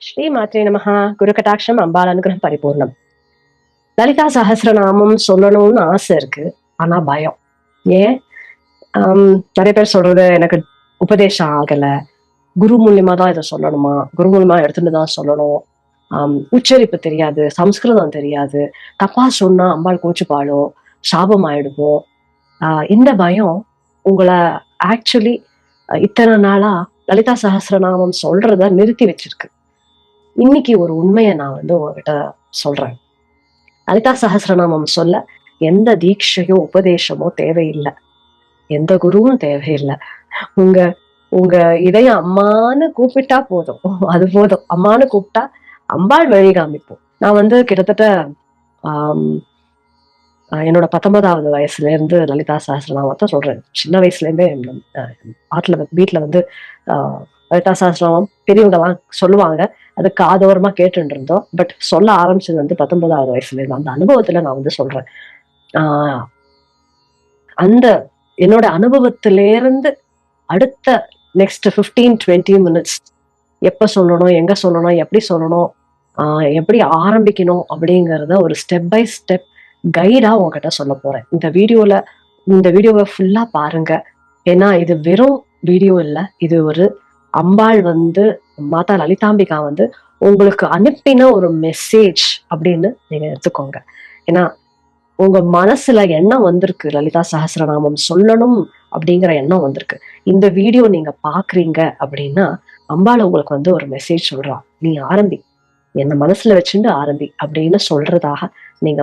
ஸ்ரீ மாத்ரே நமஹ. குரு கடாட்சம் அம்பாள் அனுகிரகம் பரிபூர்ணம். லலிதா சஹஸ்ரநாமம் சொல்லணும்னு ஆசை இருக்கு. ஆனா பயம். ஏன்? நிறைய பேர் சொல்றது எனக்கு உபதேசம் ஆகல. குரு மூலியமா தான் இதை சொல்லணுமா? குரு மூலியமா எடுத்துட்டு தான் சொல்லணும். உச்சரிப்பு தெரியாது, சம்ஸ்கிருதம் தெரியாது. தப்பா சொன்னா அம்பாள் கோச்சுப்பாளோ, சாபம் ஆயிடுமோ? இந்த பயம் உங்களை ஆக்சுவலி இத்தனை நாளா லலிதா சஹஸ்ரநாமம் சொல்றத நிறுத்தி வச்சிருக்கு. இன்னைக்கு ஒரு உண்மையை நான் உங்ககிட்ட சொல்றேன். லலிதா சஹஸ்ரநாமம் சொல்ல எந்த தீட்சையோ உபதேசமோ தேவையில்லை, எந்த குருவும் தேவையில்லை. உங்க உங்க இதயம் அம்மான்னு கூப்பிட்டா போதும், அது போதும். அம்மான்னு கூப்பிட்டா அம்பாள் வழி காமிப்போம். நான் கிட்டத்தட்ட என்னோட 19வது வயசுல இருந்து லலிதா சஹஸ்ரநாமத்தை சொல்றேன். சின்ன வயசுல இருந்தே வீட்டுல லலிதா சஹஸ்ரநாமம் பெரியவங்க எல்லாம் சொல்லுவாங்க, அது காதோரமா கேட்டுட்டு இருந்தோம். பட் சொல்ல ஆரம்பிச்சது 19வது வயசுல இருந்து. அந்த அனுபவத்துல நான் சொல்றேன். அந்த என்னோட அனுபவத்திலேருந்து அடுத்த நெக்ஸ்ட் 15-20 மினிட்ஸ் எப்ப சொல்லணும், எங்க சொல்லணும், எப்படி சொல்லணும், எப்படி ஆரம்பிக்கணும் அப்படிங்கறத ஒரு ஸ்டெப் பை ஸ்டெப் கைடா உங்ககிட்ட சொல்ல போறேன். இந்த வீடியோவை ஃபுல்லா பாருங்க. ஏன்னா இது வெறும் வீடியோ இல்ல, இது ஒரு அம்பாள் மாதா லலிதாம்பிகா உங்களுக்கு அனுப்பின ஒரு மெசேஜ் அப்படின்னு நீங்க எடுத்துக்கோங்க. ஏன்னா உங்க மனசுல எண்ணம் வந்திருக்கு, லலிதா சஹஸ்ரநாமம் சொல்லணும் அப்படிங்கிற எண்ணம் வந்திருக்கு. இந்த வீடியோ நீங்க பாக்குறீங்க அப்படின்னா அம்பாள் உங்களுக்கு ஒரு மெசேஜ் சொல்றா, நீ ஆரம்பி, என்ன மனசுல வச்சுட்டு ஆரம்பி அப்படின்னு சொல்றதாக நீங்க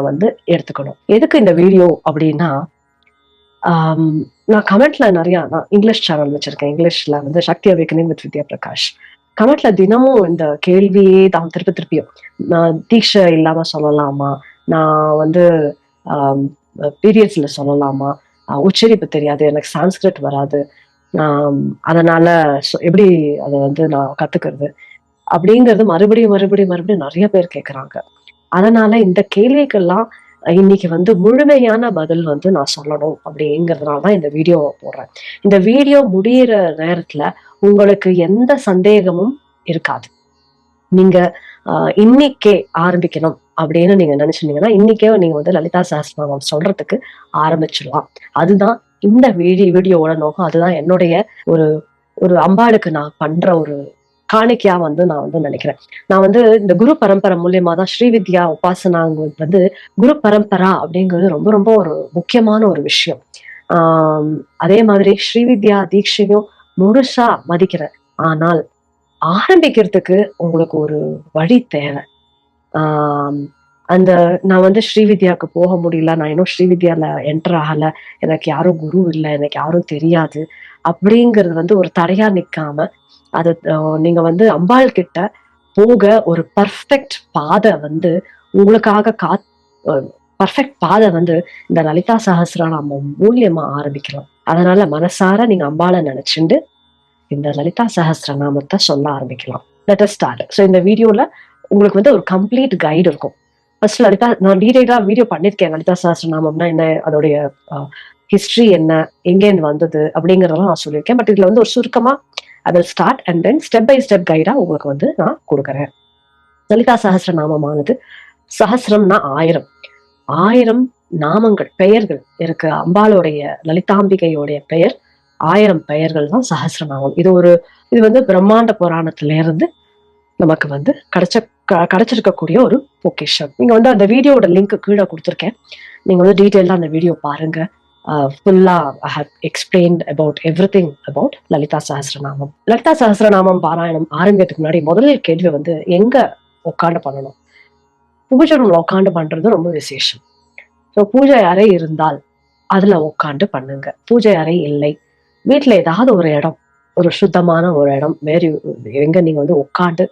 எடுத்துக்கணும். எதுக்கு இந்த வீடியோ அப்படின்னா, நான் கமெண்ட்ல நான் இங்கிலீஷ் சேனல் வச்சிருக்கேன். இங்கிலீஷ்ல சக்தி அவேக்கனிங் வித் வித்யா பிரகாஷ். கமெண்ட்ல தினமும் இந்த கேள்வியே தான் திருப்பியும், நான் தீட்சை இல்லாம சொல்லலாமா, நான் பீரியட்ஸ்ல சொல்லலாமா, உச்சரிப்பு தெரியாது, எனக்கு சான்ஸ்கிரிட் வராது, அதனால எப்படி அதை நான் கத்துக்கிறது அப்படிங்கிறது மறுபடியும் மறுபடியும் மறுபடியும் நிறைய பேர் கேட்கறாங்க. அதனால இந்த கேள்விக்கெல்லாம் இன்னைக்கு முழுமையான பதில் நான் சொல்லணும் அப்படிங்கிறதுனாலதான் இந்த வீடியோ போடுறேன். இந்த வீடியோ முடியிற நேரத்துல உங்களுக்கு எந்த சந்தேகமும் இருக்காது. நீங்க இன்னைக்கே ஆரம்பிக்கணும் அப்படின்னு நீங்க நினைச்சிருந்தீங்கன்னா இன்னைக்கே நீங்க லலிதா சஹஸ்ரநாமம் சொல்றதுக்கு ஆரம்பிச்சிடலாம். அதுதான் இந்த வீடியோவோட நோக்கம். அதுதான் என்னுடைய ஒரு அம்பாளுக்கு நான் பண்ற ஒரு காணிக்கையா நான் நினைக்கிறேன். நான் இந்த குரு பரம்பரை மூலியமா தான் ஸ்ரீவித்யா உபாசனா குரு பரம்பரா அப்படிங்கிறது ரொம்ப ரொம்ப ஒரு முக்கியமான ஒரு விஷயம். அதே மாதிரி ஸ்ரீவித்யா தீட்சையும் முழுசா மதிக்கிறேன். ஆனால் ஆரம்பிக்கிறதுக்கு உங்களுக்கு ஒரு வழி தேவை. அந்த நான் ஸ்ரீவித்யாவுக்கு போக முடியல, நான் இன்னும் ஸ்ரீவித்யால என்டர் ஆகல, எனக்கு யாரும் குரு இல்லை, எனக்கு யாரும் தெரியாது அப்படிங்கிறது ஒரு தடையா நிக்காம அது நீங்க அம்பாள் கிட்ட போக ஒரு பர்ஃபெக்ட் பாதை உங்களுக்காக பர்ஃபெக்ட் பாதை இந்த லலிதா சஹஸ்ரநாமம் மூலியமா ஆரம்பிக்கலாம். அதனால மனசார நீங்க அம்பாளை நினைச்சுண்டு இந்த லலிதா சஹஸ்ரநாமத்தை சொல்ல ஆரம்பிக்கலாம். Let us start. ஸோ இந்த வீடியோல உங்களுக்கு ஒரு கம்ப்ளீட் கைடு இருக்கும். ஃபர்ஸ்ட் நான் டீடைலா வீடியோ பண்ணிருக்கேன். லலிதா சஹஸ்ரநாமம்னா என்ன, அதோடைய ஹிஸ்டரி என்ன, எங்கேருந்து வந்தது அப்படிங்கறதெல்லாம் நான் சொல்லியிருக்கேன். பட் இதுல ஒரு சுருக்கமா I will start and then step by step கைடா உங்களுக்கு நான் கொடுக்குறேன். லலிதா சஹஸ்ரநாமமானது, சஹஸ்ரம்னா 1000 நாமங்கள், பெயர்கள் இருக்கு. அம்பாளுடைய லலிதாம்பிகையோடைய பெயர் 1000 பெயர்கள் தான் சஹஸ்ரநாமம். இது பிரம்மாண்ட புராணத்துல இருந்து நமக்கு கிடைச்சிருக்கக்கூடிய ஒரு பொக்கிஷம். நீங்க அந்த வீடியோட லிங்க் கீழே கொடுத்துருக்கேன். நீங்க டீட்டெயிலா அந்த வீடியோ பாருங்க. Full I have explained about everything about Lalitha Sahasranamam. Lalitha Sahasranamam பாராயணம் ஆரம்பிக்கிறதுக்கு முன்னாடி முதல் கேள்வி எங்க உட்காந்து பண்ணணும்? பூஜை ரூம்ல உட்காந்து பண்றது ரொம்ப விசேஷம். ஸோ பூஜை அறை இருந்தால் அதுல உட்காந்து பண்ணுங்க. பூஜை அறை இல்லை, வீட்டுல ஏதாவது ஒரு இடம், ஒரு சுத்தமான ஒரு இடம், எங்க நீங்க உட்காந்து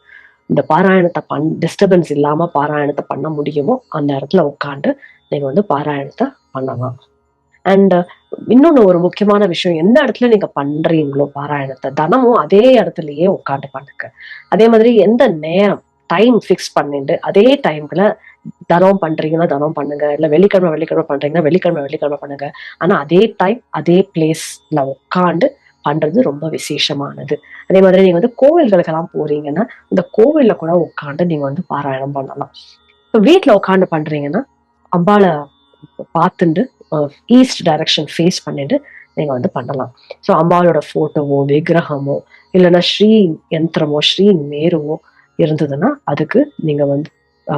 இந்த பாராயணத்தை டிஸ்டர்பன்ஸ் இல்லாம பாராயணத்தை பண்ண முடியுமோ அந்த இடத்துல உட்காந்து நீங்க பாராயணத்தை பண்ணலாம். அண்ட் இன்னொன்னு ஒரு முக்கியமான விஷயம், எந்த இடத்துல நீங்க பண்றீங்களோ பாராயணத்தை தினமும் அதே இடத்துலயே உட்காந்து பண்ணுங்க. அதே மாதிரி எந்த நேரம் டைம் ஃபிக்ஸ் பண்ணிட்டு அதே டைம்ல தினம் பண்றீங்கன்னா தினம் பண்ணுங்க, இல்ல வெள்ளிக்கிழமை பண்றீங்கன்னா வெள்ளிக்கிழமை பண்ணுங்க. ஆனா அதே டைம் அதே பிளேஸ்ல உட்காந்து பண்றது ரொம்ப விசேஷமானது. அதே மாதிரி நீங்க வந்து கோவில்களுக்கெல்லாம் போறீங்கன்னா, இந்த கோவில்ல கூட உட்கார்ந்து நீங்க வந்து பாராயணம் பண்ணலாம். இப்ப வீட்ல உட்கார்ந்து பண்றீங்கன்னா, அம்பாள பார்த்துண்டு ஈஸ்ட் டைரக்ஷன் ஃபேஸ் பண்ணிட்டு நீங்க வந்து பண்ணலாம். ஸோ அம்பாளோட ஃபோட்டோவோ, விக்கிரகமோ, இல்லன்னா ஸ்ரீ யந்திரமோ, ஸ்ரீ மேருவோ இருந்ததுன்னா, அதுக்கு நீங்க வந்து ஆ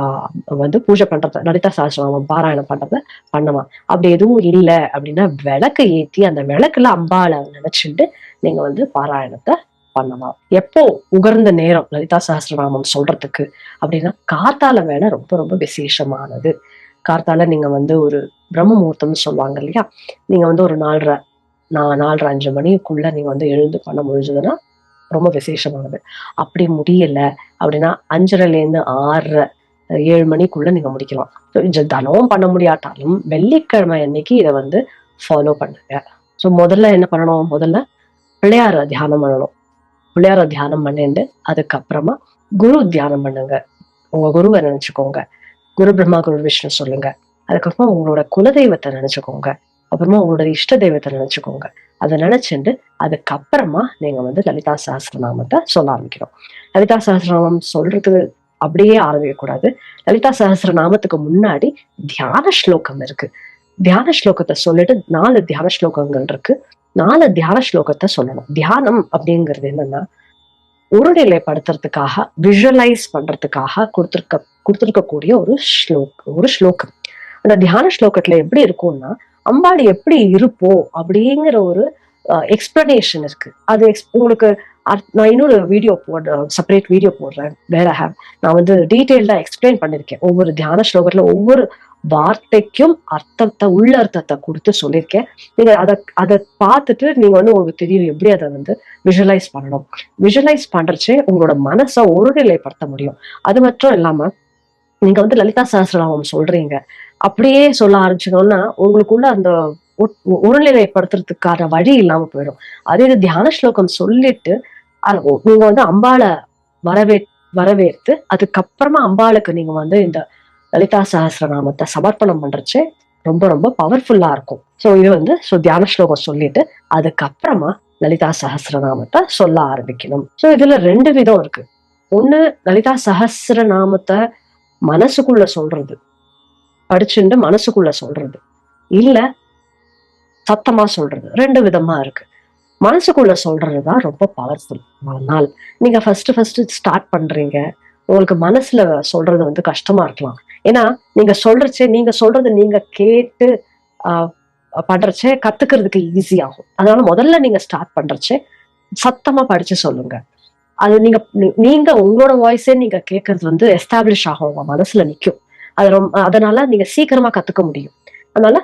வந்து பூஜை பண்றத, லலிதா சஹஸ்ரநாமம் பாராயணம் பண்றத பண்ணலாம். அப்படி எதுவும் இல்ல அப்படின்னா, விளக்க ஏத்தி அந்த விளக்குல அம்பாள நினைச்சுண்டு நீங்க வந்து பாராயணத்த பண்ணலாம். எப்போ உகந்த நேரம் லலிதா சஹஸ்ரநாமம் சொல்றதுக்கு அப்படின்னா, காத்தால வேலை ரொம்ப ரொம்ப விசேஷமானது. காத்தால நீங்க வந்து ஒரு பிரம்ம முகூர்த்தம்னு சொல்லுவாங்க இல்லையா? நீங்க வந்து ஒரு 4:30 5 மணிக்குள்ள நீங்க வந்து எழுந்து பண்ண முடிஞ்சதுன்னா, ரொம்ப விசேஷமானது. அப்படி முடியல அப்படின்னா 5:30லேருந்து 6:30 7 மணிக்குள்ள நீங்க முடிக்கலாம். இது தினமும் பண்ண முடியாட்டாலும், வெள்ளிக்கிழமை அன்னைக்கு இத வந்து ஃபாலோ பண்ணுங்க. ஸோ முதல்ல என்ன பண்ணணும்? முதல்ல பிள்ளையார தியானம் பண்ணணும். பிள்ளையார தியானம் பண்ணிட்டு, அதுக்கப்புறமா குரு தியானம் பண்ணுங்க. உங்க குருவ நினைச்சுக்கோங்க. குரு பிரம்மா, குரு விஷ்ணு சொல்லுங்க. அதுக்கப்புறமா உங்களோட குலதெய்வத்த நினைச்சுக்கோங்க. அப்புறமா உங்களோட இஷ்ட தெய்வத்த நினைச்சுக்கோங்க. அத நினைச்சுண்டு, அதுக்கப்புறமா நீங்க வந்து லலிதா சஹஸ்ரநாமத்த சொல்ல ஆரம்பிக்கணும். லலிதா சஹஸ்ரநாமம் சொல்றது அப்படியே ஆரம்பிக்கக்கூடாது. லலிதா சஹஸ்ரநாமத்துக்கு முன்னாடி தியான ஸ்லோகம் இருக்கு. தியான ஸ்லோகத்த சொல்லிட்டு 4 தியான ஸ்லோகங்கள் இருக்கு. 4 தியான ஸ்லோகத்த சொல்லணும். தியானம் அப்படிங்கிறது என்னன்னா, ஒருநிலைப்படுத்துறதுக்காக, விஷுவலைஸ் பண்றதுக்காக குடுத்திருக்கக்கூடிய ஒரு ஸ்லோகம். அந்த தியான ஸ்லோகத்துல எப்படி இருக்கும்னா, அம்பாள் எப்படி இருப்போம் அப்படிங்கிற ஒரு எக்ஸ்பிளனேஷன் இருக்கு. அது உங்களுக்கு நான் இன்னொரு வீடியோ செப்பரேட் வீடியோ போடுறேன். வேற நான் வந்து டீட்டெயில்டா எக்ஸ்பிளைன் பண்ணிருக்கேன். ஒவ்வொரு தியான ஸ்லோகத்துல ஒவ்வொரு வார்த்தைக்கும் அர்த்தத்தை, உள்ள அர்த்தத்தை கொடுத்து சொல்லியிருக்கேன். நீங்க அதை பார்த்துட்டு நீங்க வந்து உங்களுக்கு தெரியும் எப்படி அதை வந்து விஷுவலைஸ் பண்ணணும். விஷுவலைஸ் பண்றச்சே உங்களோட மனசை ஒருநிலைப்படுத்த முடியும். அது மட்டும் இல்லாம நீங்க வந்து லலிதா சஹஸ்ரநாமம் சொல்றீங்க, அப்படியே சொல்ல ஆரம்பிச்சீங்கன்னா உங்களுக்குள்ள அந்த ஒருநிலைப்படுத்துறதுக்கான வழி இல்லாம போயிடும். அதே இது தியான ஸ்லோகம் சொல்லிட்டு நீங்க வந்து அம்பாள வரவே வரவேற்று அதுக்கப்புறமா அம்பாளுக்கு நீங்க வந்து இந்த லலிதா சஹஸ்ரநாமத்தை சமர்ப்பணம் பண்றச்சே ரொம்ப ரொம்ப பவர்ஃபுல்லா இருக்கும். சோ இது வந்து தியான ஸ்லோகம் சொல்லிட்டு அதுக்கப்புறமா லலிதா சஹஸ்ரநாமத்தை சொல்ல ஆரம்பிக்கணும். சோ இதுல 2 விதம் இருக்கு. ஒண்ணு, லலிதா சஹஸ்ரநாமத்தை மனசுக்குள்ள சொல்றது, படிச்சுண்டு மனசுக்குள்ள சொல்றது, இல்ல சத்தமா சொல்றது. 2 விதமா இருக்கு. மனசுக்குள்ள சொல்றதுதான் ரொம்ப பவர்ஃபுல். ஆனால் நீங்க ஃபர்ஸ்ட் ஸ்டார்ட் பண்றீங்க, உங்களுக்கு மனசுல சொல்றது வந்து கஷ்டமா இருக்கலாம். ஏன்னா நீங்க சொல்றது நீங்க கேட்டு ஆஹ் பண்றச்சே கத்துக்கிறதுக்கு ஈஸி ஆகும். அதனால முதல்ல நீங்க ஸ்டார்ட் பண்றச்சே சத்தமா படிச்சு சொல்லுங்க. அது நீங்க உங்களோட வாய்ஸே நீங்க கேட்கறது வந்து எஸ்டாப்ளிஷ் ஆகும், உங்க மனசுல நிக்கும். அது அதனால நீங்க சீக்கிரமா கத்துக்க முடியும். அதனால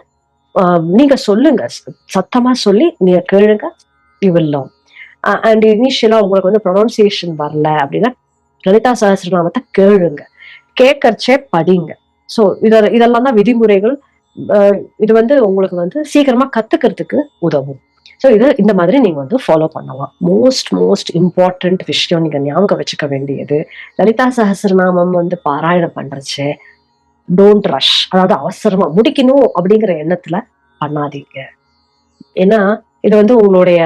நீங்க சொல்லுங்க, சத்தமா சொல்லி நீங்க கேளுங்க. You will learn. அண்ட் இனிஷியலா உங்களுக்கு வந்து ப்ரொனவுன்சியேஷன் வரல அப்படின்னா லலிதா சஹஸ்ரநாமத்தை கேளுங்க, கேட்கறச்சே படிங்க. சோ இதெல்லாம் தான் விதிமுறைகள். இது வந்து உங்களுக்கு வந்து சீக்கிரமா கத்துக்கிறதுக்கு உதவும். சோ இது இந்த மாதிரி நீங்க வந்து ஃபாலோ பண்ணலாம். மோஸ்ட் இம்பார்ட்டன்ட் விஷயம் நீங்க ஞாபகம் வச்சுக்க வேண்டியது, லலிதா சஹஸ்ரநாமம் வந்து பாராயணம் பண்றச்சே டோன்ட் ரஷ். அதாவது அவசரமா முடிக்கணும் அப்படிங்கிற எண்ணத்துல பண்ணாதீங்க. ஏன்னா இது வந்து உங்களுடைய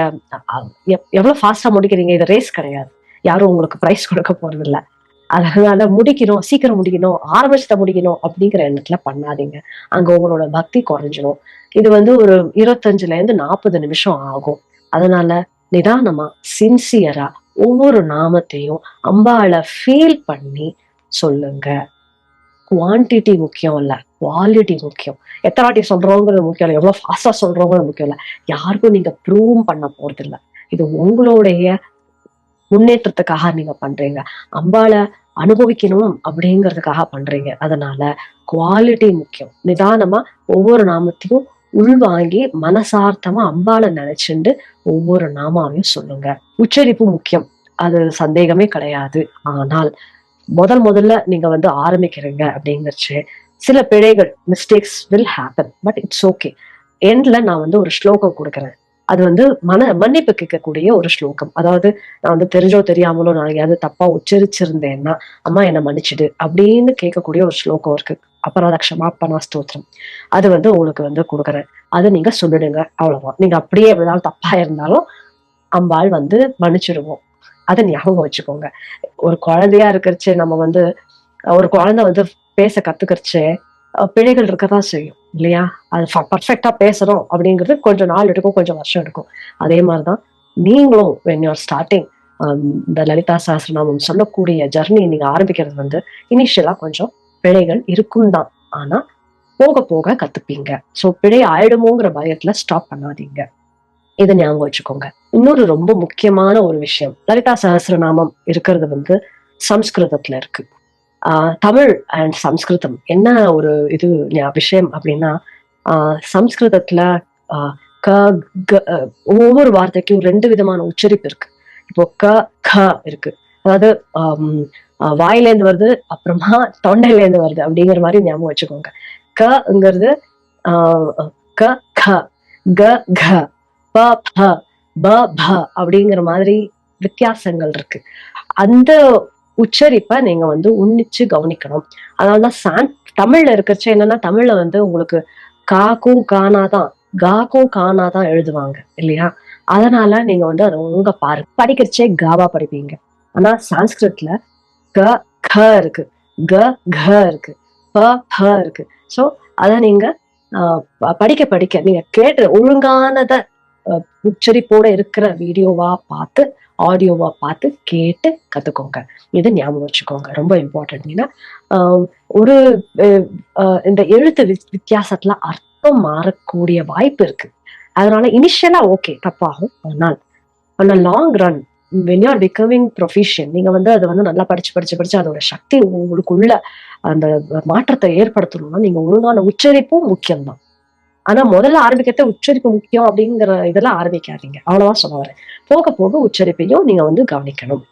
எவ்வளவு ஃபாஸ்டா முடிக்கிறீங்க, இது ரேஸ் கிடையாது. யாரும் உங்களுக்கு பிரைஸ் கொடுக்க போறது இல்ல. அதனால முடிக்கணும், சீக்கிரம் முடிக்கணும், ஆரம்பிச்சுட்ட முடிக்கணும் அப்படிங்கிற எண்ணத்துல பண்ணாதீங்க. அங்க உங்களோட பக்தி குறைஞ்சிடும். இது வந்து ஒரு 25ல இருந்து 40 நிமிஷம் ஆகும். அதனால நிதானமா, சின்சியரா ஒவ்வொரு நாமத்தையும் அம்பாள ஃபீல் பண்ணி சொல்லுங்க. குவான்டிட்டி முக்கியம் இல்ல, குவாலிட்டி முக்கியம். எத்தனை வாட்டி சொல்றோங்கிறது முக்கியம் இல்ல, எவ்வளவு ஃபாஸ்டா சொல்றோங்கிறது முக்கியம் இல்ல. யாருக்கும் நீங்க ப்ரூவ் பண்ண போறது இல்ல. இது உங்களுடைய முன்னேற்றத்துக்காக நீங்க பண்றீங்க. அம்பாள அனுபவிக்கணும் அப்படிங்கிறதுக்காக பண்றீங்க. அதனால குவாலிட்டி முக்கியம். நிதானமா ஒவ்வொரு நாமத்தையும் உள்வாங்கி மனசார்த்தமா அம்பாள நினைச்சுண்டு ஒவ்வொரு நாமாவையும் சொல்லுங்க. உச்சரிப்பு முக்கியம், அது சந்தேகமே கிடையாது. ஆனால் முதல்ல நீங்க வந்து ஆரம்பிக்கிறீங்க அப்படிங்கறச்சு சில பிழைகள், mistakes will happen. But it's okay. எண்ட்ல நான் வந்து ஒரு ஸ்லோகம் கொடுக்குறேன். அது வந்து மன்னிப்பு கேட்கக்கூடிய ஒரு ஸ்லோகம். அதாவது நான் வந்து தெரிஞ்சோ தெரியாமலோ நான் எங்கேயாவது தப்பா உச்சரிச்சிருந்தேன்னா, அம்மா என்னை மன்னிச்சிடு அப்படின்னு கேட்கக்கூடிய ஒரு ஸ்லோகம் இருக்கு. அபராத க்ஷமாபணா ஸ்தோத்திரம். அது வந்து உங்களுக்கு வந்து கொடுக்குறேன். அது நீங்க சொல்லிடுங்க. அவ்வளவுதான். நீங்க அப்படியே எவ்வளவு தப்பா இருந்தாலும் அம்பாள் வந்து மன்னிச்சிடுவோம். அதை ஞாபகம் வச்சுக்கோங்க. ஒரு குழந்தையா இருக்கிறச்சு நம்ம வந்து ஒரு குழந்தை வந்து பேச கத்துக்கிறச்சு பிழைகள் இருக்கதான் செய்யும் இல்லையா? அது பர்ஃபெக்டா பேசணும் அப்படிங்கிறது கொஞ்சம் நாள் எடுக்கும், கொஞ்சம் வருஷம் எடுக்கும். அதே மாதிரிதான் நீங்களும் when you're starting இந்த லலிதா சஹஸ்ரநாமம் சொல்லக்கூடிய ஜர்னி நீங்க ஆரம்பிக்கிறது வந்து இனிஷியலா கொஞ்சம் பிழைகள் இருக்கும் தான். ஆனா போக போக கத்துப்பீங்க. சோ பிழை ஆயிடுமோங்கிற பயத்துல ஸ்டாப் பண்ணாதீங்க. இதை ஞாபகம் வச்சுக்கோங்க. இன்னொரு ரொம்ப முக்கியமான ஒரு விஷயம், லலிதா சஹஸ்ரநாமம் இருக்கிறது வந்து சம்ஸ்கிருதத்துல இருக்கு. தமிழ் அண்ட் சம்ஸ்கிருதம் என்ன ஒரு விஷயம் அப்படின்னா, சம்ஸ்கிருதத்துல க ஒவ்வொரு வார்த்தைக்கும் 2 விதமான உச்சரிப்பு இருக்கு. இப்போ க இருக்கு, அதாவது வாயிலேருந்து வருது, அப்புறமா தொண்டையிலேருந்து வருது அப்படிங்கிற மாதிரி ஞாபகம் வச்சுக்கோங்க. கங்கிறது க க க க ப ப ப ப அப்படிங்கிற மாதிரி வித்தியாசங்கள் இருக்கு. அந்த உச்சரிப்பை நீங்க வந்து உன்னிச்சு கவனிக்கணும். அதனாலதான் தமிழ்ல இருக்கிறச்ச என்னன்னா, தமிழ்ல வந்து உங்களுக்கு காக்கும் கானாதான் காக்கும் கானாதான் எழுதுவாங்க இல்லையா? அதனால நீங்க வந்து அதை ஒழுங்கா பாருங்க. படிக்கிறச்சே காவா படிப்பீங்க. ஆனா சான்ஸ்கிரிட்ல க க இருக்கு, க க இருக்கு, ப ப இருக்கு. சோ அத நீங்க படிக்க படிக்க நீங்க கேட்டு ஒழுங்கானத உச்சரிப்போட இருக்கிற வீடியோவா பார்த்து ஆடியோவா பார்த்து கேட்டு கத்துக்கோங்க. இதை ஞாபகம் வச்சுக்கோங்க, ரொம்ப இம்பார்ட்டன்ட். ஏன்னா ஒரு இந்த எழுத்து வித்தியாசத்துல அர்த்தம் மாறக்கூடிய வாய்ப்பு இருக்கு. அதனால இனிஷியலா ஓகே தப்பாகும், ஆனால் long run when you are becoming proficient, நீங்க வந்து அதை வந்து நல்லா படிச்சு அதோட சக்தி உங்களுக்குள்ள அந்த மாற்றத்தை ஏற்படுத்தணும்னா நீங்க ஒழுங்கான உச்சரிப்பும் முக்கியம்தான். ஆனா முதல்ல ஆரம்பிக்கிறத உச்சரிப்பு முக்கியம் அப்படிங்கிற இதெல்லாம் ஆரம்பிக்காதீங்க, அவ்வளவுதான் சொல்ல வரேன். போக போக உச்சரிப்பையும் நீங்க வந்து கவனிக்கணும்.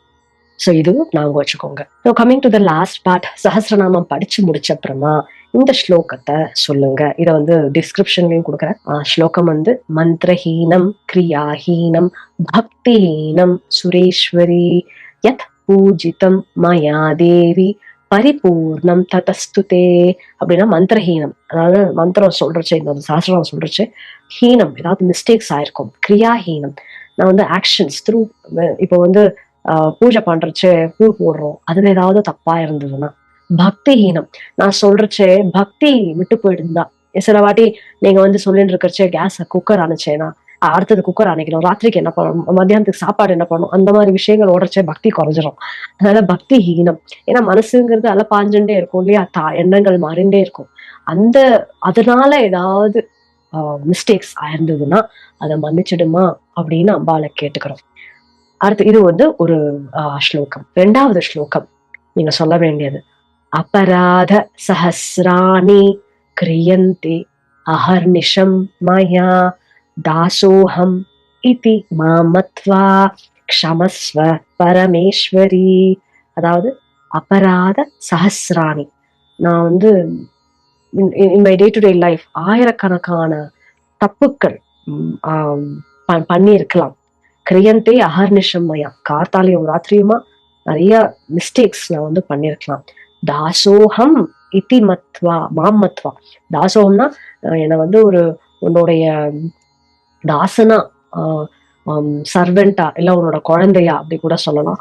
சோ இதுவும் ஞாபகம் வச்சுக்கோங்க. Coming to the last part, Sahasranamam படிச்சு முடிச்ச அப்புறமா இந்த ஸ்லோகத்தை சொல்லுங்க. இதை வந்து டிஸ்கிரிப்ஷன்லயும் கொடுக்குறேன். ஸ்லோகம் வந்து மந்திரஹீனம் கிரியாஹீனம் பக்திஹீனம் சுரேஸ்வரி யத் பூஜிதம் மயா தேவி பரிபூர்ணம் ததஸ்துதே. அப்படின்னா மந்திரஹீனம், அதாவது மந்திரம் சொல்றச்சு, இந்த சாஸ்திரம் சொல்றச்சு ஹீனம், ஏதாவது மிஸ்டேக்ஸ் ஆயிருக்கும். கிரியாஹீனம், நான் வந்து ஆக்ஷன்ஸ் த்ரூ, இப்போ வந்து பூஜை பண்றச்சு பூ போடுறோம், அதுல ஏதாவது தப்பா இருந்ததுன்னா. பக்திஹீனம், நான் சொல்றச்சே பக்தி விட்டு போயிடுந்தா. சில வாட்டி நீங்க வந்து சொல்லிட்டு இருக்கிறச்சே கேஸ் குக்கர் அணைச்சேனா அடுத்தது குக்கர் அணைக்கணும், ராத்திரிக்கு என்ன பண்ணணும், மத்தியானத்துக்கு சாப்பாடு என்ன பண்ணணும், அந்த மாதிரி விஷயங்கள் ஓடுறச்சே பக்தி குறைஞ்சிரும். அதனால பக்தி ஹீனம். ஏன்னா மனசுங்கிறது அல பாஞ்சுட்டே இருக்கும் இல்லையா, எண்ணங்கள் மாறிண்டே இருக்கும். அதனால ஏதாவது மிஸ்டேக்ஸ் ஆயிருந்ததுன்னா அதை மன்னிச்சிடுமா அப்படின்னு அம்பாளை கேட்டுக்கிறோம். அடுத்து இது வந்து ஒரு ஸ்லோகம். 2வது ஸ்லோகம் நீங்க சொல்ல வேண்டியது, அபராத சஹஸ்ராணி கிரியந்தி அஹர்நிஷம் மயா தாசோஹம் இதி மாமத்வா க்ஷமஸ்வ பரமேஸ்வரி. அதாவது அபராத சஹஸ்ராணி, நான் வந்து in my day to day life ஆயிரக்கணக்கான தப்புக்கள் பண்ணியிருக்கலாம். கிரியந்தே அஹர்நிஷம் மயா, கார்த்தாலையும் ராத்திரியுமா நிறைய மிஸ்டேக்ஸ் நான் வந்து பண்ணிருக்கலாம். தாசோகம் இதி மத்வா மாமத்வா, தாசோகம்னா என்னை வந்து உன்னுடைய தாசனா, சர்வெண்டா, இல்ல உன்னோட குழந்தையா அப்படி கூட சொல்லலாம்.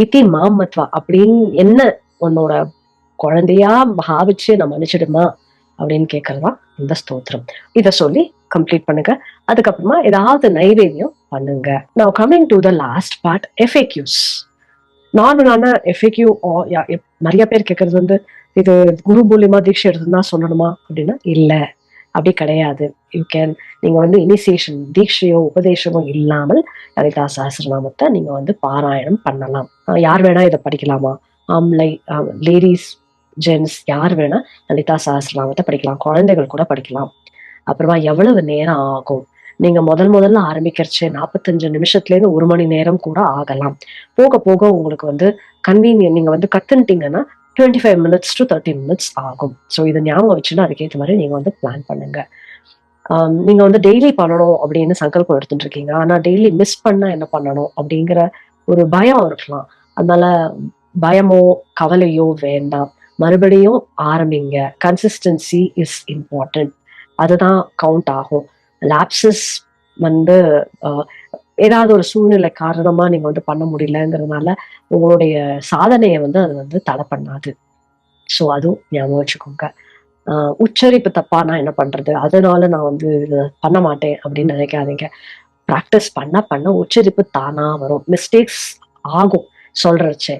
இதி மாமத்வா அப்படின்னு என்ன உன்னோட குழந்தையா பாவிச்சு நான் மன்னிச்சிடுமா அப்படின்னு கேட்கறதா இந்த ஸ்தோத்திரம். இத சொல்லி கம்ப்ளீட் பண்ணுங்க. அதுக்கப்புறமா ஏதாவது நைவேத்தியம் பண்ணுங்க. Now coming to the last part, FAQs. நார்மலான FAQ நிறைய பேர் கேட்கறது வந்து, இது குரு மூலியமா தீட்சை எடுத்துதான் சொல்லணுமா அப்படின்னா இல்ல, அப்படி கிடையாது. நீங்க வந்து இனிசியேஷன் தீட்சையோ உபதேசமோ இல்லாமல் லலிதா சஹஸ்ரநாமத்தை நீங்க வந்து பாராயணம் பண்ணலாம். யார் வேணா இதை படிக்கலாமா? ஆம்லை, லேடிஸ், ஜென்ஸ் யார் வேணா லலிதா சஹஸ்ரநாமத்தை படிக்கலாம். குழந்தைகள் கூட படிக்கலாம். அப்புறமா எவ்வளவு நேரம் ஆகும்? நீங்க முதல்ல ஆரம்பிக்கிறச்சு 45 நிமிஷத்துல இருந்து 1 மணி நேரம் கூட ஆகலாம். போக போக உங்களுக்கு வந்து கன்வீனியன், நீங்க வந்து கத்துட்டீங்கன்னா 25 minutes to 30 minutes ஆகும். ஸோ இதை ஞாபகம் வச்சுன்னா அதுக்கேற்ற மாதிரி நீங்க வந்து பிளான் பண்ணுங்க. நீங்க வந்து டெய்லி பண்ணணும் அப்படின்னு சங்கல்பம் எடுத்துட்டு இருக்கீங்க, ஆனா டெய்லி மிஸ் பண்ணா என்ன பண்ணணும் அப்படிங்கிற ஒரு பயம் இருக்கலாம். அதனால பயமோ கவலையோ வேண்டாம், மறுபடியும் ஆரம்பிங்க. கன்சிஸ்டன்சி இஸ் இம்பார்ட்டன்ட், அதுதான் கவுண்ட் ஆகும். லாப்சஸ் வந்து ஏதாவது ஒரு சூழ்நிலை காரணமா நீங்க வந்து பண்ண முடியலங்கிறதுனால உங்களுடைய சாதனைய வந்து அது வந்து தடை பண்ணாது. ஸோ அதுவும் ஞாபகம் வச்சுக்கோங்க. உச்சரிப்பு தப்பா நான் என்ன பண்றது? அதனால நான் வந்து இத பண்ண மாட்டேன் அப்படின்னு நினைக்காதீங்க. பிராக்டிஸ் பண்ண பண்ண உச்சரிப்பு தானா வரும். மிஸ்டேக்ஸ் ஆகும் சொல்றச்சே.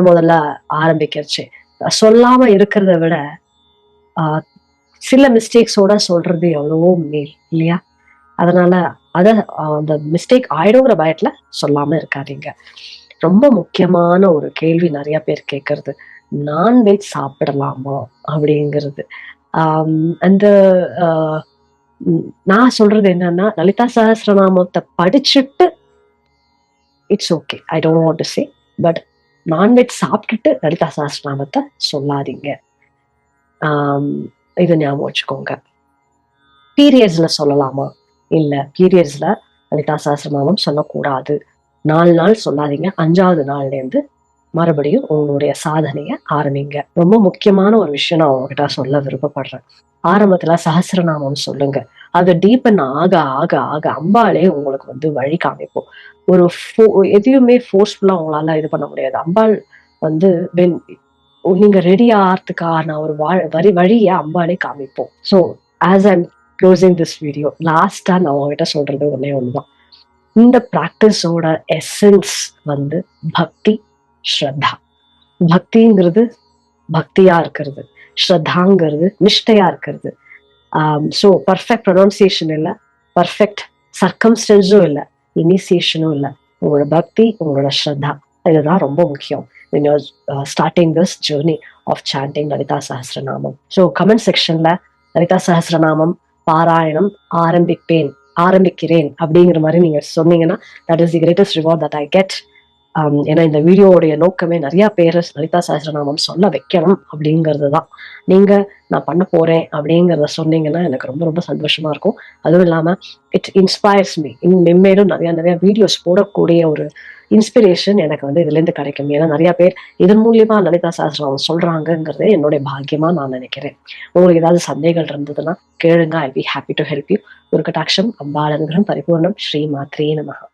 முதல்ல ஆரம்பிக்கிறச்சே. சொல்லாம இருக்கிறத விட, அ சில மிஸ்டேக்ஸோட சொல்றது எவ்வளவோ மேல் இல்லையா? அதனால அத அந்த மிஸ்டேக் ஆயிடுங்கிற பயத்துல சொல்லாம இருக்காதீங்க. ரொம்ப முக்கியமான ஒரு கேள்வி நெறைய பேர் கேட்கறது. நான்வெஜ் சாப்பிடலாமா? அப்படிங்கிறது. அந்த அ நான் சொல்றது என்னன்னா, லலிதா சஹஸ்ரநாமத்த படிச்சுட்டு it's okay. I don't want to say. But non veg சாப்பிட்டுட்டு லலிதா சஹஸ்ரநாமத்த சொல்லாதீங்க. ஆம் இத ஞாபகம் வச்சுக்கோங்க. பீரியட்ஸ்ல சொல்லலாமா? இல்ல. பீரியட்ஸ்ல லலிதா சஹஸ்ரநாமம் சொல்லக்கூடாது. 4 நாள் சொல்லாதீங்க. 5வது நாள்லேருந்து மறுபடியும் உங்களுடைய சாதனைய ஆரம்பிங்க. ரொம்ப முக்கியமான ஒரு விஷயம் நான் உங்ககிட்ட சொல்ல விருப்பப்படுறேன். ஆரம்பத்துல சஹஸ்ரநாமம் சொல்லுங்க. அது டீப்பன் ஆக, ஆக, ஆக அம்பாளே உங்களுக்கு வந்து வழி காமிப்போம். ஒரு எதையுமே ஃபோர்ஸ்ஃபுல்லா உங்களால இது பண்ண முடியாது. அம்பாள் வந்து வென் நீங்க ரெடி ஆறதுக்கான ஒரு வழிய அம்பாளே காமிப்போம். So as I'm closing this video, லாஸ்ட்டா நான் உங்ககிட்ட சொல்றது ஒண்ணே ஒண்ணுதான். இந்த பிராக்டிஸோட எசன்ஸ் வந்து பக்தி, ஸ்ரத்தா. பக்திங்கிறது பக்தியா இருக்கிறது. ஸ்ரத்தாங்கிறது நிஷ்டையா இருக்கிறது. ஸோ பெர்ஃபெக்ட் ப்ரொனவுன்சியேஷன் இல்ல. பெர்ஃபெக்ட் சர்க்கம்ஸ்டன்ஸும் இல்ல. இனிஷியேஷனும் இல்ல. உங்களோட பக்தி, உங்களோட ஸ்ரத்தா இதுதான் ரொம்ப முக்கியம். when you're starting this journey of chanting Lalita Sahasranamam. So comment sectionல Lalitha Sahasranamam பாராயணம் ஆரம்பிக்கிறேன் அப்படிங்கிற மாதிரி நீங்க சொன்னீங்கன்னா that is the greatest reward that I get. ஏன்னா இந்த வீடியோவுடைய நோக்கமே நிறைய பேரை லலிதா சஹஸ்ரநாமம் சொல்ல வைக்கணும் அப்படிங்கிறது தான். நீங்க நான் பண்ண போறேன் அப்படிங்கிறத சொன்னீங்கன்னா எனக்கு ரொம்ப ரொம்ப சந்தோஷமா இருக்கும். அதுவும் இல்லாம இட் இன்ஸ்பயர்ஸ் மீ. மென்மேலும் நிறைய நிறைய வீடியோஸ் போடக்கூடிய ஒரு இன்ஸ்பிரேஷன் எனக்கு வந்து இதுல இருந்து கிடைக்கும். ஏன்னா நிறைய பேர் இதன் மூலியமா லலிதா சஹஸ்ரநாமம் சொல்றாங்கிறதே என்னுடைய பாக்கியமா நான் நினைக்கிறேன். உங்களுக்கு ஏதாவது சந்தேகங்கள் இருந்ததுன்னா கேளுங்க. I be happy to help you. ஒரு கட்டாட்சம் அம்பாள் அனுகிரகம் பரிபூர்ணம். ஸ்ரீ மாத்ரே நமஹ.